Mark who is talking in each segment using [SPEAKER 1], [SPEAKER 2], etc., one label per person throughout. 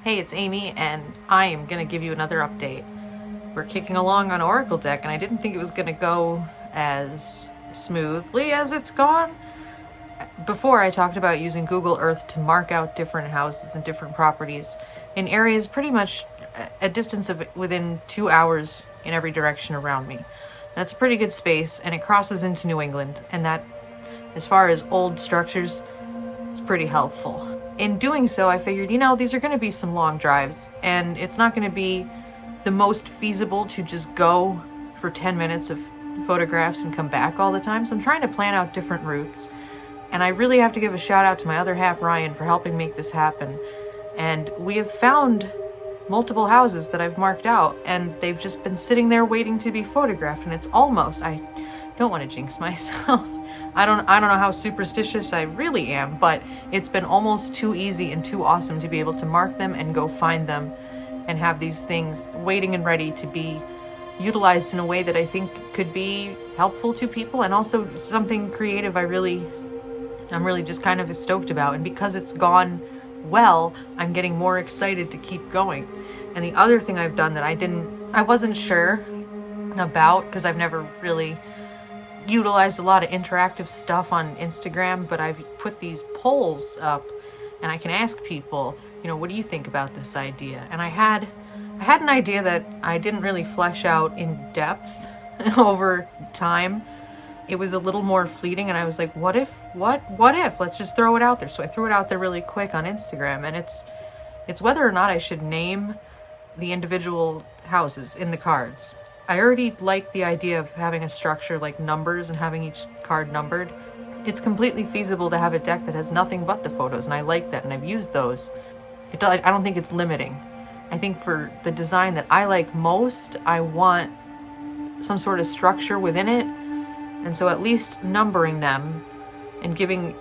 [SPEAKER 1] Hey, it's Amy, and I am going to give you another update. We're kicking along on Oracle Deck, and I didn't think it was going to go as smoothly as it's gone. Before, I talked about using Google Earth to mark out different houses and different properties in areas pretty much a distance of within 2 hours in every direction around me. That's a pretty good space, and it crosses into New England, and that, as far as old structures, it's pretty helpful. In doing so, I figured, these are going to be some long drives, and it's not going to be the most feasible to just go for 10 minutes of photographs and come back all the time. So I'm trying to plan out different routes, and I really have to give a shout out to my other half, Ryan, for helping make this happen. And we have found multiple houses that I've marked out, and they've just been sitting there waiting to be photographed, and it's almost, I don't want to jinx myself. I don't know how superstitious I really am, but it's been almost too easy and too awesome to be able to mark them and go find them and have these things waiting and ready to be utilized in a way that I think could be helpful to people, and also something creative I'm really just kind of stoked about. And because it's gone well, I'm getting more excited to keep going. And the other thing I've done that I wasn't sure about, because I've never really utilized a lot of interactive stuff on Instagram, but I've put these polls up and I can ask people, what do you think about this idea? And I had an idea that I didn't really flesh out in depth over time. It was a little more fleeting, and I was like, what if? Let's just throw it out there. So I threw it out there really quick on Instagram, and it's whether or not I should name the individual houses in the cards. I already like the idea of having a structure like numbers and having each card numbered. It's completely feasible to have a deck that has nothing but the photos, and I like that, and I've used those. I don't think it's limiting. I think for the design that I like most, I want some sort of structure within it, and so at least numbering them and giving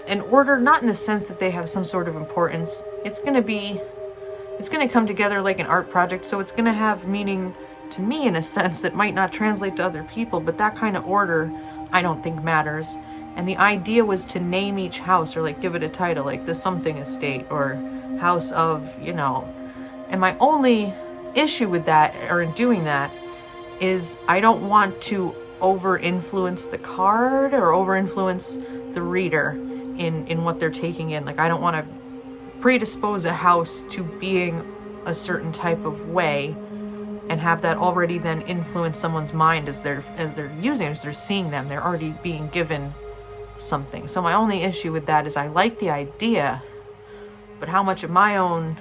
[SPEAKER 1] an order, not in the sense that they have some sort of importance. It's going to come together like an art project, so it's going to have meaning to me in a sense that might not translate to other people, but that kind of order I don't think matters. And the idea was to name each house, or like give it a title, like the something estate or house of, And my only issue with that, or in doing that, is I don't want to over-influence the card or over-influence the reader in what they're taking in. Like, I don't want to predispose a house to being a certain type of way and have that already then influence someone's mind as they're using it, as they're seeing them. They're already being given something. So my only issue with that is I like the idea, but how much of my own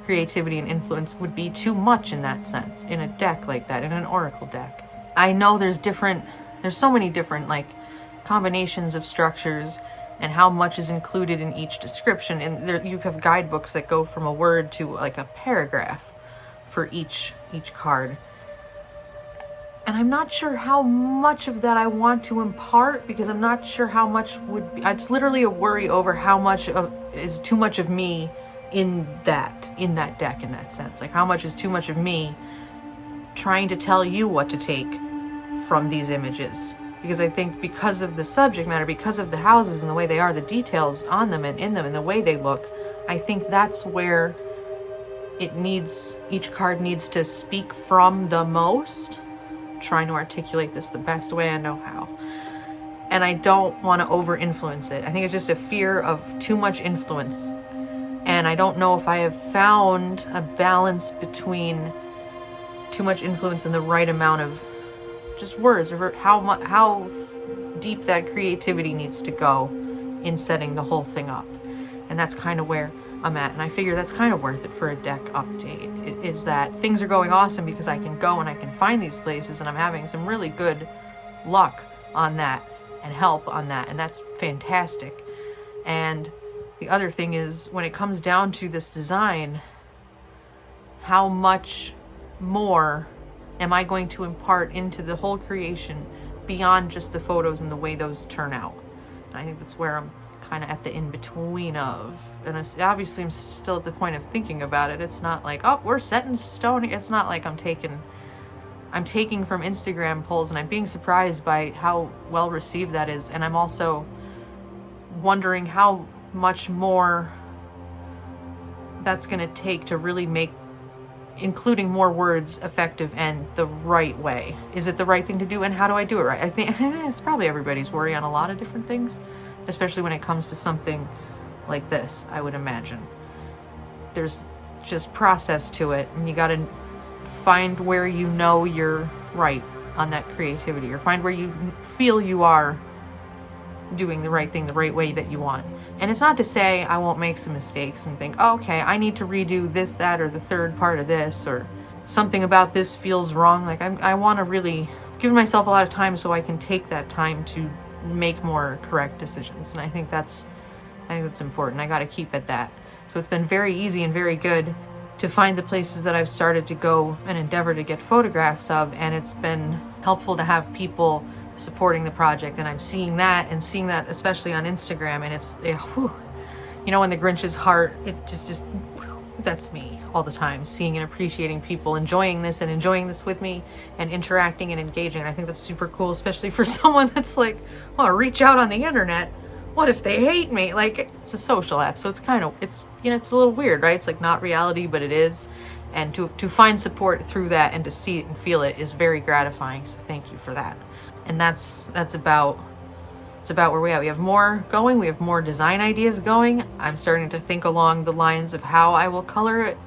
[SPEAKER 1] creativity and influence would be too much in that sense, in a deck like that, in an Oracle deck. I know there's so many different combinations of structures and how much is included in each description. And you have guidebooks that go from a word to like a paragraph for each card. And I'm not sure how much of that I want to impart, because I'm not sure how much would be. It's literally a worry over how much is too much of me in that deck, in that sense. Like, how much is too much of me trying to tell you what to take from these images. Because I think because of the subject matter, because of the houses and the way they are, the details on them and in them and the way they look, I think that's where each card needs to speak from the most. I'm trying to articulate this the best way I know how. And I don't want to over-influence it. I think it's just a fear of too much influence. And I don't know if I have found a balance between too much influence and the right amount of just words, or how deep that creativity needs to go in setting the whole thing up. And that's kind of where I'm at, and I figure that's kind of worth it for a deck update, is that things are going awesome because I can go and I can find these places, and I'm having some really good luck on that and help on that, and that's fantastic. And the other thing is, when it comes down to this design, how much more am I going to impart into the whole creation beyond just the photos and the way those turn out? And I think that's where I'm kind of at the in-between of, and obviously I'm still at the point of thinking about it. It's not like, oh, we're set in stone. It's not like I'm taking from Instagram polls, and I'm being surprised by how well received that is. And I'm also wondering how much more that's going to take to really make including more words effective and the right way. Is it the right thing to do, and how do I do it right? I think it's probably everybody's worry on a lot of different things, especially when it comes to something like this, I would imagine. There's just process to it, and you got to find where you know you're right on that creativity, or find where you feel you are doing the right thing the right way that you want. And it's not to say I won't make some mistakes and think, oh, okay, I need to redo this, that, or the third part of this, or something about this feels wrong. Like I want to really give myself a lot of time so I can take that time to make more correct decisions. And I think that's important. I got to keep at that. So it's been very easy and very good to find the places that I've started to go and endeavor to get photographs of, and it's been helpful to have people supporting the project, and I'm seeing that especially on Instagram, and it's you know, in the Grinch's heart, it just that's me all the time, seeing and appreciating people enjoying this with me and interacting and engaging. I think that's super cool, especially for someone that's like, well, reach out on the internet, what if they hate me? Like, it's a social app, so it's you know, it's a little weird, right? It's like not reality, but it is. And to find support through that and to see it and feel it is very gratifying. So thank you for that. And that's about where we are. We have more going. We have more design ideas going. I'm starting to think along the lines of how I will color it,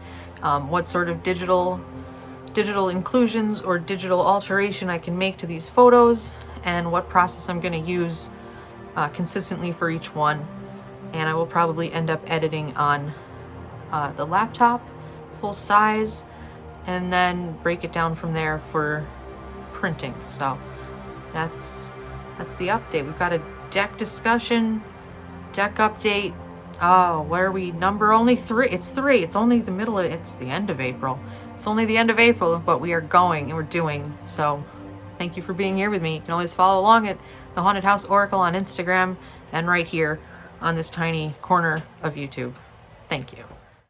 [SPEAKER 1] what sort of digital inclusions or digital alteration I can make to these photos, and what process I'm going to use consistently for each one. And I will probably end up editing on the laptop, full size, and then break it down from there for printing. So that's the update. We've got a deck discussion, deck update. Oh, where are we? Number only 3. It's 3. It's only it's the end of April. It's only the end of April, but we are going and we're doing. So thank you for being here with me. You can always follow along at the Haunted House Oracle on Instagram and right here on this tiny corner of YouTube. Thank you.